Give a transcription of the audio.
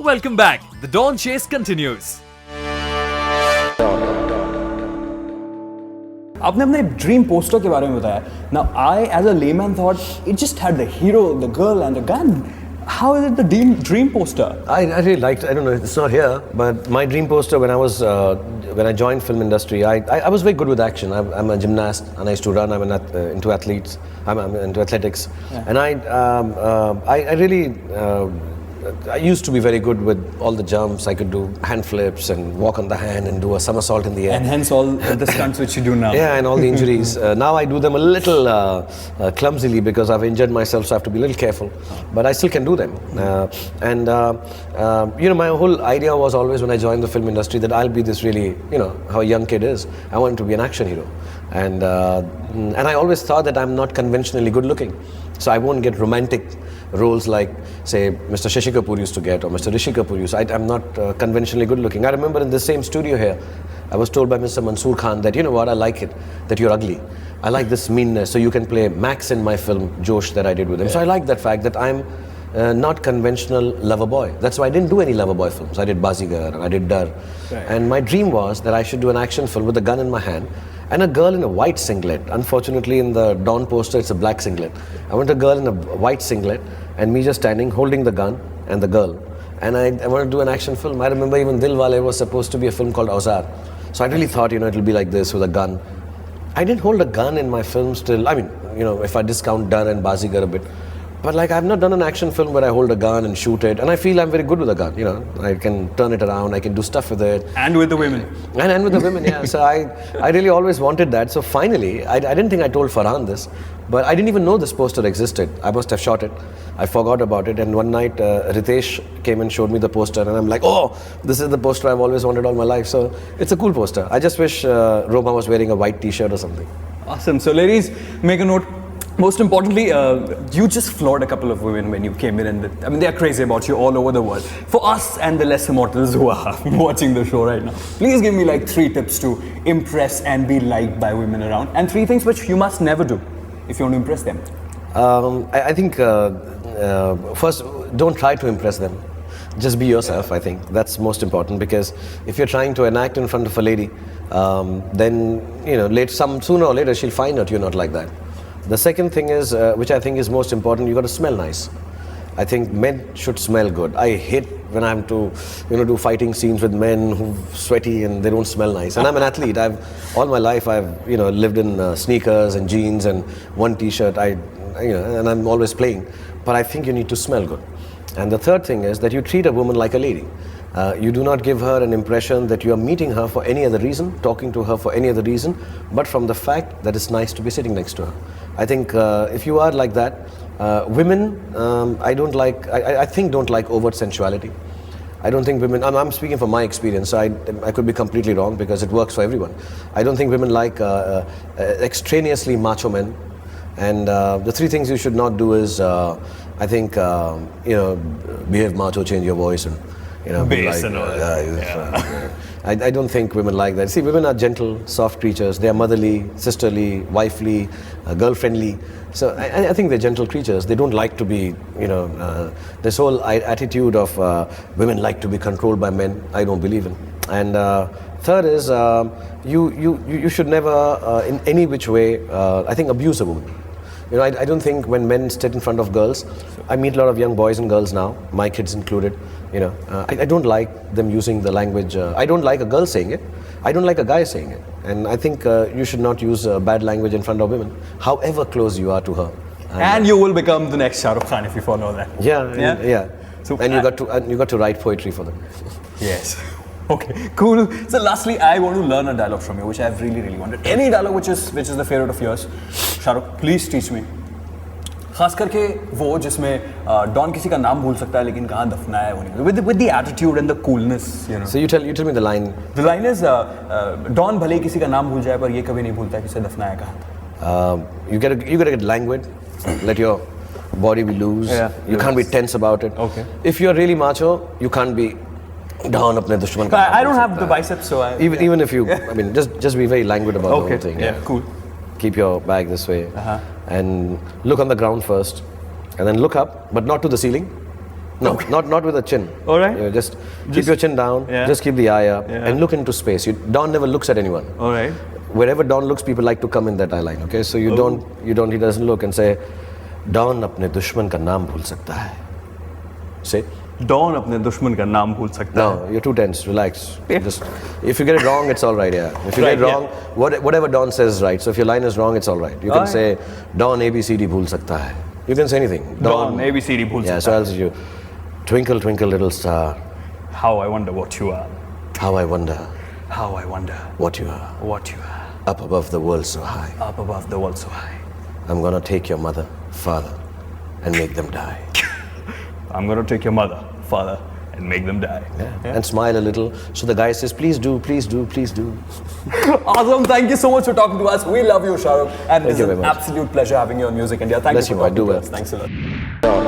welcome back. The Dawn Chase continues. आपने अपने dream poster के बारे में बताया. Now I, as a layman, thought it just had the hero, the girl, and the gun. How is it the dream poster? I really liked. I don't know. It's not here, but my dream poster when I joined film industry, I was very good with action. I'm a gymnast and I used to run. I'm into athletes. I'm into athletics, and I really. I used to be very good with all the jumps. I could do hand flips and walk on the hand and do a somersault in the air. And hence all the stunts which you do now. Yeah, and all the injuries. Now I do them a little clumsily because I've injured myself, so I have to be a little careful. But I still can do them. My whole idea was always when I joined the film industry that I'll be this really, how a young kid is. I wanted to be an action hero. And I always thought that I'm not conventionally good looking. So I won't get romantic roles like, say, Mr. Shashi Kapoor used to get or Mr. Rishi Kapoor used to. I'm not conventionally good looking. I remember in the same studio here, I was told by Mr. Mansoor Khan that, you know what, I like it, that you're ugly. I like this meanness, so you can play Max in my film, Josh, that I did with him. Yeah. So I like that fact that I'm not conventional lover boy. That's why I didn't do any lover boy films. I did Bazigar and I did Dar. Right. And my dream was that I should do an action film with a gun in my hand and a girl in a white singlet. Unfortunately, in the Dawn poster, it's a black singlet. I want a girl in a white singlet and me just standing, holding the gun and the girl. And I want to do an action film. I remember even Dilwale was supposed to be a film called Auzar. So I really thought, it'll be like this with a gun. I didn't hold a gun in my films till, if I discount Dar and Bazigar a bit. But I've not done an action film where I hold a gun and shoot it, and I feel I'm very good with a gun. I can turn it around, I can do stuff with it. And with the women. And with the women, yeah. So I really always wanted that. So finally, I didn't think I told Farhan this, but I didn't even know this poster existed. I must have shot it. I forgot about it, and one night Ritesh came and showed me the poster, and I'm like, oh, this is the poster I've always wanted all my life. So it's a cool poster. I just wish Roma was wearing a white t-shirt or something. Awesome. So ladies, make a note. Most importantly, you just floored a couple of women when you came in, and they are crazy about you all over the world. For us and the lesser mortals who are watching the show right now, please give me 3 tips to impress and be liked by women around, and 3 things which you must never do if you want to impress them. I think first, don't try to impress them. Just be yourself. I think that's most important, because if you're trying to enact in front of a lady, then sooner or later she'll find out you're not like that. The second thing is, which I think is most important, you got to smell nice. I think men should smell good. I hate when I'm to, do fighting scenes with men who sweaty and they don't smell nice. And I'm an athlete. All my life I've lived in sneakers and jeans and one t-shirt. And I'm always playing. But I think you need to smell good. And the third thing is that you treat a woman like a lady. You do not give her an impression that you are meeting her for any other reason, talking to her for any other reason, but from the fact that it's nice to be sitting next to her. I think if you are like that, women, I think don't like overt sensuality. I don't think women, I'm speaking from my experience, so I could be completely wrong because it works for everyone. I don't think women like extraneously macho men. And the 3 things you should not do is, behave macho, change your voice, and bass and all that. I don't think women like that. See, women are gentle, soft creatures. They are motherly, sisterly, wifely, girl-friendly. So I think they're gentle creatures. They don't like to be, this whole attitude of women like to be controlled by men, I don't believe in. And third is, you should never, in any which way, I think, abuse a woman. I don't think when men sit in front of girls, I meet a lot of young boys and girls now, my kids included, I don't like them using the language, I don't like a girl saying it, I don't like a guy saying it. And I think you should not use bad language in front of women, however close you are to her. And you will become the next Shahrukh Khan if you follow that. Yeah. So, and you got to write poetry for them. Yes. Okay, cool. So lastly, I want to learn a dialogue from you, which I've really, really wanted. Any dialogue which is the favorite of yours. Shahrukh, please teach me. खास करके वो जिसमें don किसी का नाम भूल सकता है लेकिन कहाँ दफनाया है वो नहीं. With the attitude and the coolness, So you tell me the line. The line is drawn भले ही किसी का नाम भूल जाए पर ये कभी नहीं भूलता कि उसे दफनाया कहाँ था. You gotta get languid. Let your body be loose. You can't be tense about it. Okay. If you're really macho, you can't be down अपने दुश्मन का. I don't have the biceps, so even if you, just be very languid about the whole thing. Yeah, cool. Keep your back this way and look on the ground first, and then look up, but not to the ceiling. No, not with a chin. All right. Just keep your chin down. Yeah. Just keep the eye up Yeah. and look into space. Don never looks at anyone. All right. Wherever Don looks, people like to come in that eye line. Okay, so you don't. He doesn't look and say, Don अपने दुश्मन का नाम भूल सकता है. Say. Don अपने दुश्मन का नाम भूल सकता है. No, you're too tense. Relax. Yeah. Just if you get it wrong, it's all right. Yeah. If you get it Right, wrong, whatever Don says is right. So if your line is wrong, it's all right. You can Alright. say Don ABCD भूल सकता है. You can say anything. Don ABCD भूल Yeah. सकता So है. else you twinkle twinkle little star. How I wonder what you are. How I wonder How I wonder what you are. what you are. Up above the world so high. Up above the world so high. I'm gonna take your mother, father, and make them die. I'm gonna take your mother, father, and make them die. Yeah. And smile a little. So the guy says, please do, please do, please do. Awesome. Thank you so much for talking to us. We love you, Shahrukh. And Thank it's you an very much. absolute pleasure having you on Music India. Thank Bless you you, for I talking do to well. us. Thanks a lot.